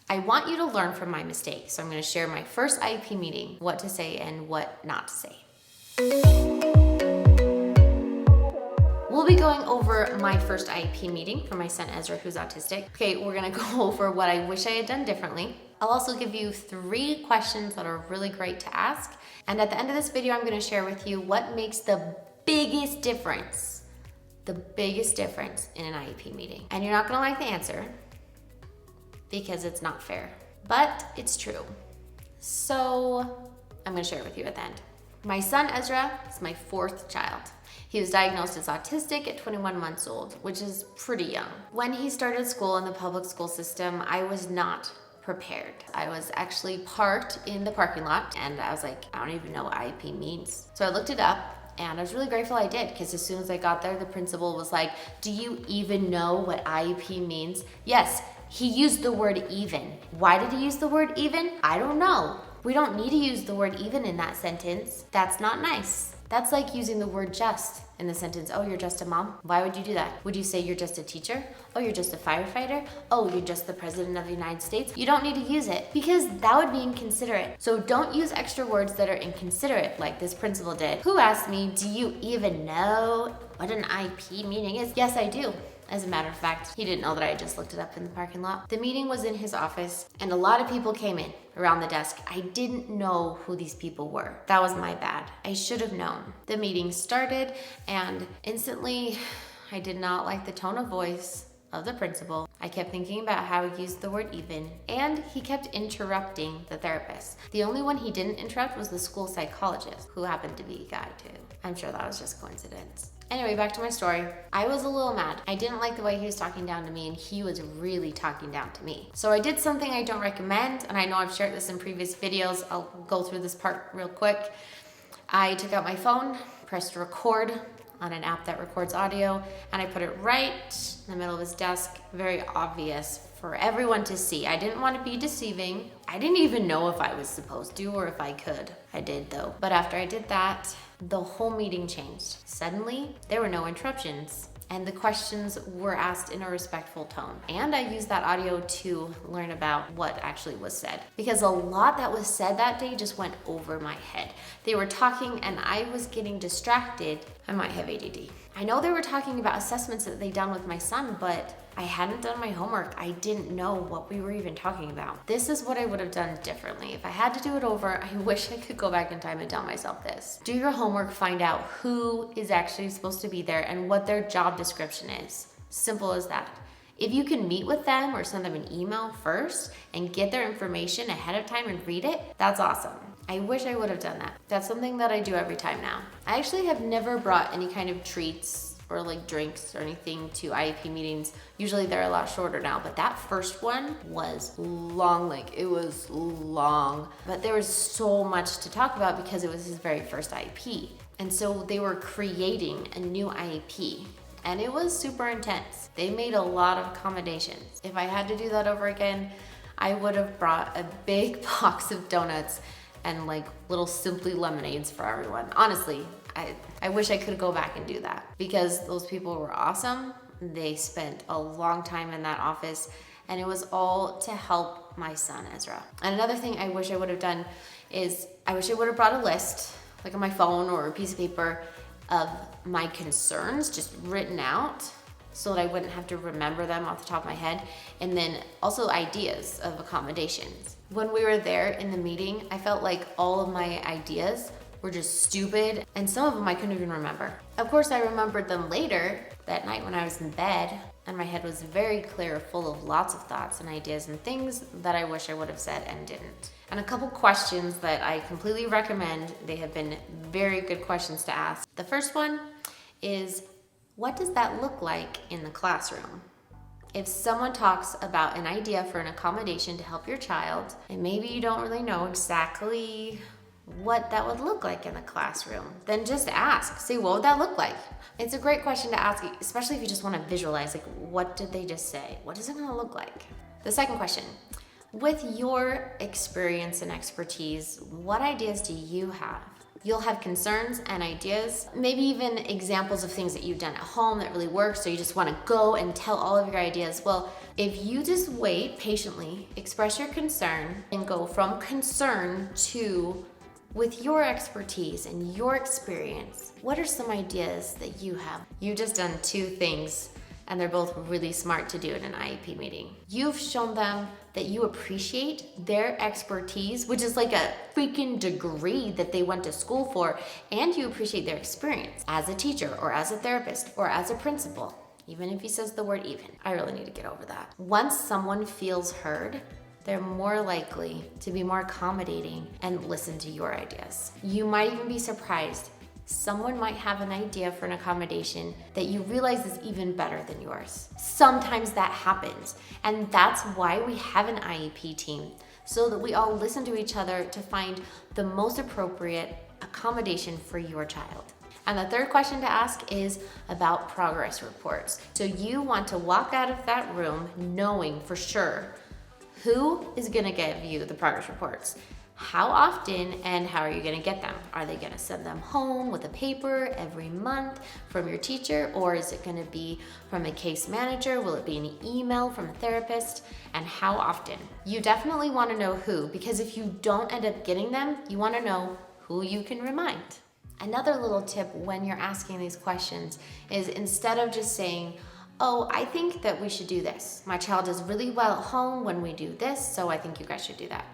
I want you to learn from my mistakes. So I'm going to share my first IEP meeting, what to say and what not to say. We'll be going over my first IEP meeting for my son Ezra, who's autistic. Okay, we're gonna go over what I wish I had done differently. I'll also give you 3 questions that are really great to ask. And at the end of this video, I'm gonna share with you what makes the biggest difference in an IEP meeting. And you're not gonna like the answer because it's not fair, but it's true. So I'm gonna share it with you at the end. My son Ezra is my 4th child. He was diagnosed as autistic at 21 months old, which is pretty young. When he started school in the public school system, I was not prepared. I was actually parked in the parking lot and I was like, I don't even know what IEP means. So I looked it up and I was really grateful I did, because as soon as I got there, the principal was like, do you even know what IEP means? Yes, he used the word even. Why did he use the word even? I don't know. We don't need to use the word even in that sentence. That's not nice. That's like using the word just in the sentence. Oh, you're just a mom? Why would you do that? Would you say you're just a teacher? Oh, you're just a firefighter? Oh, you're just the president of the United States? You don't need to use it because that would be inconsiderate. So don't use extra words that are inconsiderate like this principal did, who asked me, do you even know what an IEP meeting is? Yes, I do. As a matter of fact, he didn't know that I had just looked it up in the parking lot. The meeting was in his office and a lot of people came in around the desk. I didn't know who these people were. That was my bad. I should have known. The meeting started and instantly I did not like the tone of voice of the principal. I kept thinking about how he used the word even, and he kept interrupting the therapist. The only one he didn't interrupt was the school psychologist, who happened to be a guy too. I'm sure that was just coincidence. Anyway, back to my story. I was a little mad. I didn't like the way he was talking down to me, and he was really talking down to me. So I did something I don't recommend, and I know I've shared this in previous videos. I'll go through this part real quick. I took out my phone, pressed record on an app that records audio, and I put it right in the middle of his desk, very obvious for everyone to see. I didn't want to be deceiving. I didn't even know if I was supposed to or if I could. I did though. But after I did that, the whole meeting changed. Suddenly, there were no interruptions and the questions were asked in a respectful tone. And I used that audio to learn about what actually was said, because a lot that was said that day just went over my head. They were talking and I was getting distracted. I might have ADD. I know they were talking about assessments that they done with my son, but I hadn't done my homework. I didn't know what we were even talking about. This is what I would have done differently. If I had to do it over, I wish I could go back in time and tell myself this. Do your homework, find out who is actually supposed to be there and what their job description is. Simple as that. If you can meet with them or send them an email first and get their information ahead of time and read it, that's awesome. I wish I would have done that. That's something that I do every time now. I actually have never brought any kind of treats or like drinks or anything to IEP meetings. Usually they're a lot shorter now, but that first one was long, like it was long. But there was so much to talk about because it was his very first IEP. And so they were creating a new IEP. And it was super intense. They made a lot of accommodations. If I had to do that over again, I would have brought a big box of donuts and like little Simply lemonades for everyone. Honestly, I wish I could go back and do that because those people were awesome. They spent a long time in that office and it was all to help my son Ezra. And another thing I wish I would have done is I wish I would have brought a list, like on my phone or a piece of paper, of my concerns just written out so that I wouldn't have to remember them off the top of my head. And then also ideas of accommodations. When we were there in the meeting, I felt like all of my ideas were just stupid, and some of them I couldn't even remember. Of course, I remembered them later that night when I was in bed, and my head was very clear, full of lots of thoughts and ideas and things that I wish I would have said and didn't. And a couple questions that I completely recommend. They have been very good questions to ask. The first one is, what does that look like in the classroom? If someone talks about an idea for an accommodation to help your child, and maybe you don't really know exactly what that would look like in the classroom, then just ask. Say, what would that look like? It's a great question to ask, especially if you just want to visualize, like, what did they just say? What is it going to look like? The second question, with your experience and expertise, what ideas do you have? You'll have concerns and ideas, maybe even examples of things that you've done at home that really work, so you just want to go and tell all of your ideas. Well, If you just wait patiently, express your concern, and go from concern to, with your expertise and your experience, what are some ideas that you have? You've just done two things, and they're both really smart to do in an IEP meeting. You've shown them that you appreciate their expertise, which is like a freaking degree that they went to school for, and you appreciate their experience as a teacher or as a therapist or as a principal. Even if he says the word even, I really need to get over that. Once someone feels heard, they're more likely to be more accommodating and listen to your ideas. You might even be surprised. Someone might have an idea for an accommodation that you realize is even better than yours. Sometimes that happens, and that's why we have an IEP team, so that we all listen to each other to find the most appropriate accommodation for your child. And the third question to ask is about progress reports. So you want to walk out of that room knowing for sure who is gonna give you the progress reports, how often, and how are you gonna get them? Are they gonna send them home with a paper every month from your teacher, or is it gonna be from a case manager? Will it be an email from a therapist? And how often? You definitely wanna know who, because if you don't end up getting them, you wanna know who you can remind. Another little tip when you're asking these questions is, instead of just saying, oh, I think that we should do this. My child does really well at home when we do this, so I think you guys should do that.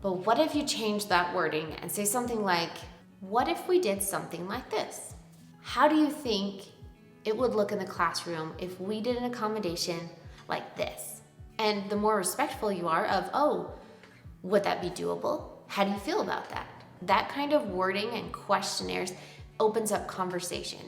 But what if you change that wording and say something like, what if we did something like this? How do you think it would look in the classroom if we did an accommodation like this? And the more respectful you are of, oh, would that be doable? How do you feel about that? That kind of wording and questionnaires opens up conversation.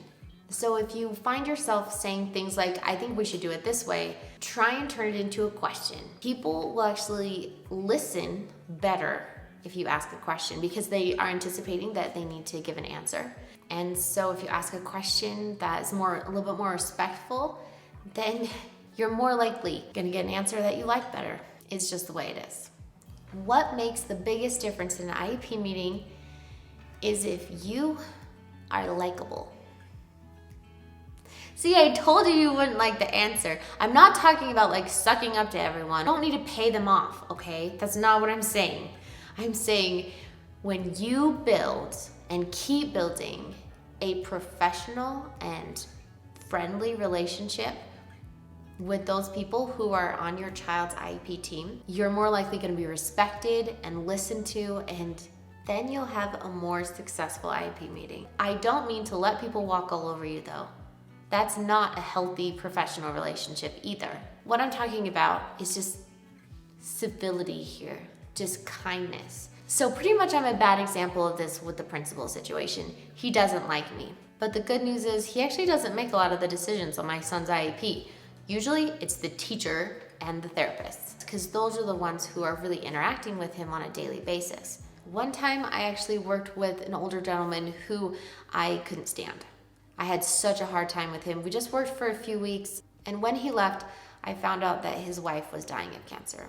So if you find yourself saying things like, I think we should do it this way, try and turn it into a question. People will actually listen better if you ask a question, because they are anticipating that they need to give an answer. And so if you ask a question that is a little bit more respectful, then you're more likely gonna get an answer that you like better. It's just the way it is. What makes the biggest difference in an IEP meeting is if you are likable. See, I told you wouldn't like the answer. I'm not talking about like sucking up to everyone. You don't need to pay them off, okay? That's not what I'm saying. I'm saying when you build and keep building a professional and friendly relationship with those people who are on your child's IEP team, you're more likely going to be respected and listened to, and then you'll have a more successful IEP meeting. I don't mean to let people walk all over you though. That's not a healthy professional relationship either. What I'm talking about is just civility here, just kindness. So pretty much I'm a bad example of this with the principal situation. He doesn't like me. But the good news is he actually doesn't make a lot of the decisions on my son's IEP. Usually it's the teacher and the therapist, because those are the ones who are really interacting with him on a daily basis. One time I actually worked with an older gentleman who I couldn't stand. I had such a hard time with him. We just worked for a few weeks, and when he left, I found out that his wife was dying of cancer.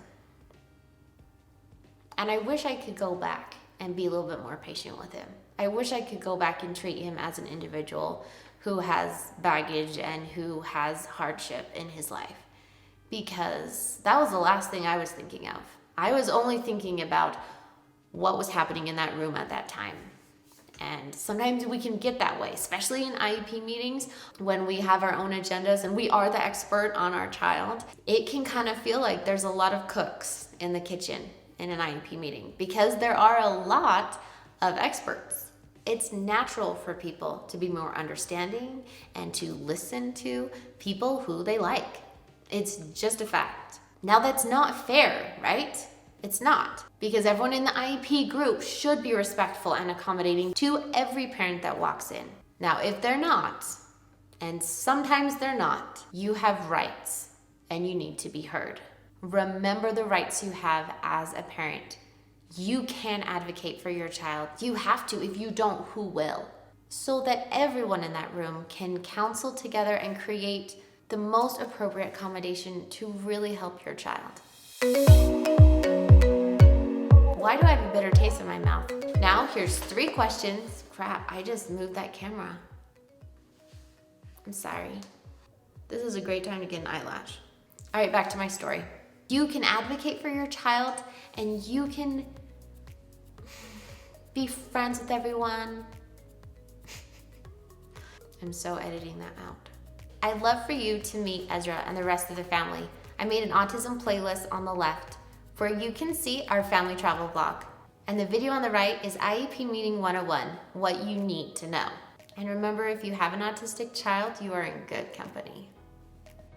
And I wish I could go back and be a little bit more patient with him. I wish I could go back and treat him as an individual who has baggage and who has hardship in his life, because that was the last thing I was thinking of. I was only thinking about what was happening in that room at that time. And sometimes we can get that way, especially in IEP meetings when we have our own agendas and we are the expert on our child. It can kind of feel like there's a lot of cooks in the kitchen in an IEP meeting, because there are a lot of experts. It's natural for people to be more understanding and to listen to people who they like. It's just a fact. Now that's not fair, right? It's not, because everyone in the IEP group should be respectful and accommodating to every parent that walks in. Now, if they're not, and sometimes they're not, you have rights and you need to be heard. Remember the rights you have as a parent. You can advocate for your child. You have to. If you don't, who will? So that everyone in that room can counsel together and create the most appropriate accommodation to really help your child. Why do I have a bitter taste in my mouth? Now here's 3 questions. Crap, I just moved that camera. I'm sorry. This is a great time to get an eyelash. All right, back to my story. You can advocate for your child and you can be friends with everyone. I'm so editing that out. I'd love for you to meet Ezra and the rest of the family. I made an autism playlist on the left where you can see our family travel vlog. And the video on the right is IEP Meeting 101, what you need to know. And remember, if you have an autistic child, you are in good company.